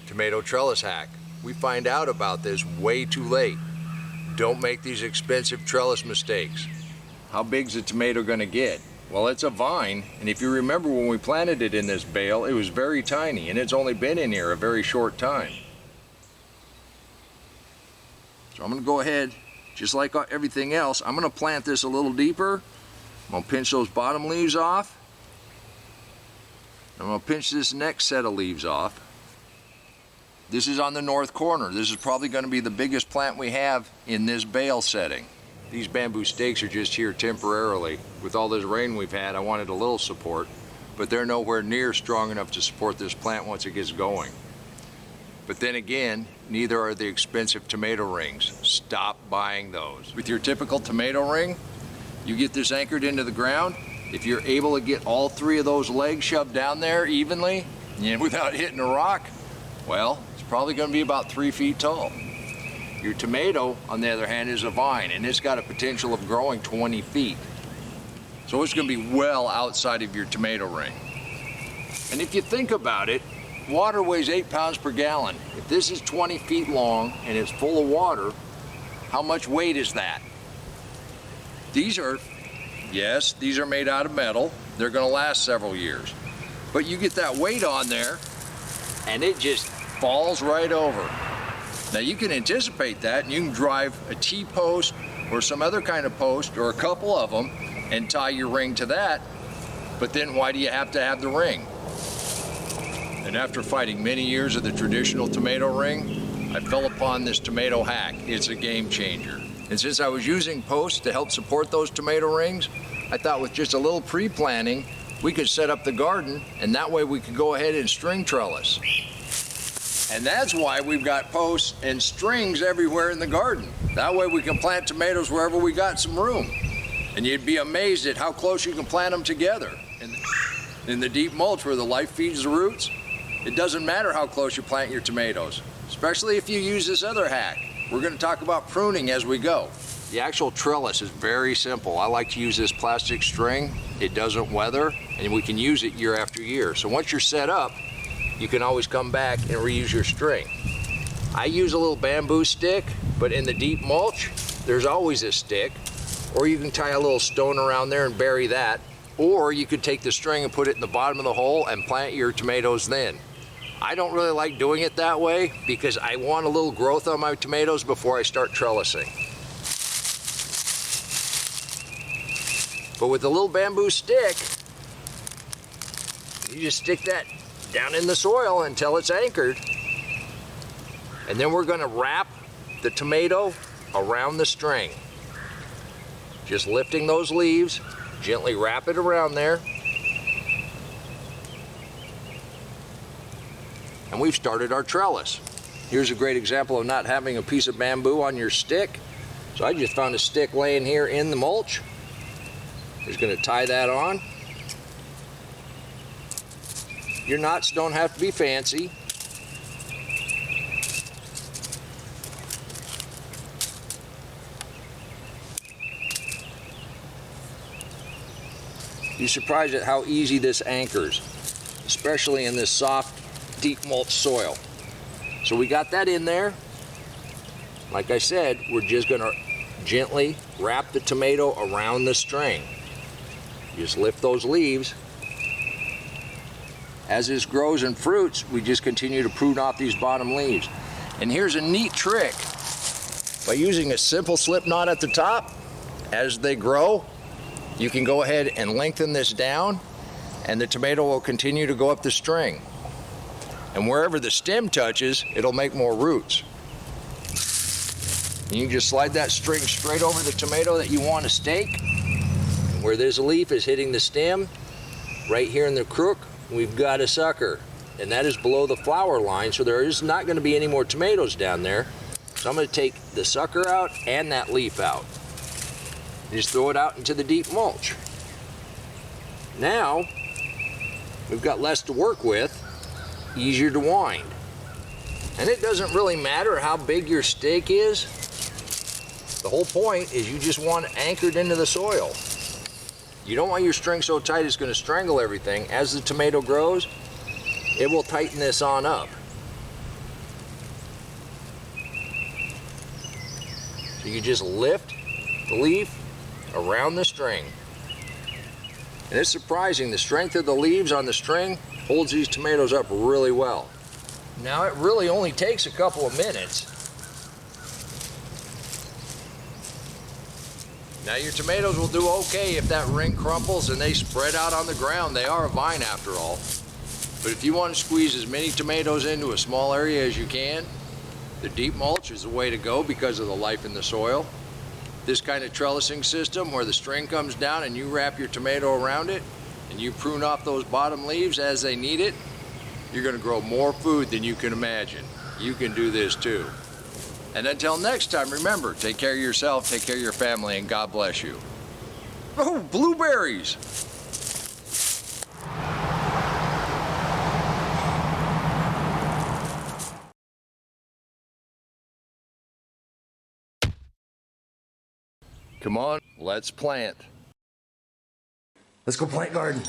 Tomato trellis hack. We find out about this way too late. Don't make these expensive trellis mistakes. How big's a tomato gonna get? Well, it's a vine, and if you remember when we planted it in this bale, it was very tiny, and it's only been in here a very short time. So I'm gonna go ahead, just like everything else, I'm gonna plant this a little deeper. I'm gonna pinch those bottom leaves off. I'm gonna pinch this next set of leaves off. This is on the north corner. This is probably gonna be the biggest plant we have in this bale setting. These bamboo stakes are just here temporarily. With all this rain we've had, I wanted a little support, but they're nowhere near strong enough to support this plant once it gets going. But then again, neither are the expensive tomato rings. Stop buying those. With your typical tomato ring, you get this anchored into the ground. If you're able to get all three of those legs shoved down there evenly and without hitting a rock, well, it's probably gonna be about 3 feet tall. Your tomato, on the other hand, is a vine, and it's got a potential of growing 20 feet. So it's gonna be well outside of your tomato ring. And if you think about it, water weighs 8 pounds per gallon. If this is 20 feet long and it's full of water, how much weight is that? These are made out of metal. They're gonna last several years. But you get that weight on there, and it just falls right over. Now you can anticipate that, and you can drive a T-post or some other kind of post, or a couple of them, and tie your ring to that. But then why do you have to have the ring? And after fighting many years of the traditional tomato ring, I fell upon this tomato hack. It's a game changer. And since I was using posts to help support those tomato rings, I thought with just a little pre-planting, we could set up the garden, and that way we could go ahead and string trellis. And that's why we've got posts and strings everywhere in the garden. That way we can plant tomatoes wherever we got some room. And you'd be amazed at how close you can plant them together. In the deep mulch where the life feeds the roots, it doesn't matter how close you plant your tomatoes, especially if you use this other hack. We're gonna talk about pruning as we go. The actual trellis is very simple. I like to use this plastic string. It doesn't weather, and we can use it year after year. So once you're set up, you can always come back and reuse your string. I use a little bamboo stick, but in the deep mulch, there's always a stick, or you can tie a little stone around there and bury that, or you could take the string and put it in the bottom of the hole and plant your tomatoes then. I don't really like doing it that way because I want a little growth on my tomatoes before I start trellising. But with the little bamboo stick, you just stick that down in the soil until it's anchored. And then we're gonna wrap the tomato around the string. Just lifting those leaves, gently wrap it around there. And we've started our trellis. Here's a great example of not having a piece of bamboo on your stick. So I just found a stick laying here in the mulch. Just gonna tie that on. Your knots don't have to be fancy. You're surprised at how easy this anchors, especially in this soft, deep mulch soil. So we got that in there. Like I said, we're just gonna gently wrap the tomato around the string. Just lift those leaves. As this grows and fruits, we just continue to prune off these bottom leaves. And here's a neat trick. By using a simple slip knot at the top, as they grow, you can go ahead and lengthen this down, and the tomato will continue to go up the string. And wherever the stem touches, it'll make more roots. And you can just slide that string straight over the tomato that you want to stake. And where this leaf is hitting the stem, right here in the crook, we've got a sucker. And that is below the flower line, so there is not going to be any more tomatoes down there. So I'm going to take the sucker out and that leaf out. Just throw it out into the deep mulch. Now, we've got less to work with, easier to wind. And it doesn't really matter how big your stake is. The whole point is you just want it anchored into the soil. You don't want your string so tight it's going to strangle everything. As the tomato grows, it will tighten this on up. So you just lift the leaf around the string. And it's surprising, the strength of the leaves on the string holds these tomatoes up really well. Now it really only takes a couple of minutes. Now your tomatoes will do okay if that ring crumples and they spread out on the ground. They are a vine after all. But if you want to squeeze as many tomatoes into a small area as you can, the deep mulch is the way to go because of the life in the soil. This kind of trellising system where the string comes down and you wrap your tomato around it and you prune off those bottom leaves as they need it, you're going to grow more food than you can imagine. You can do this too. And until next time, remember, take care of yourself, take care of your family, and God bless you. Oh, blueberries! Come on, let's plant. Let's go plant garden.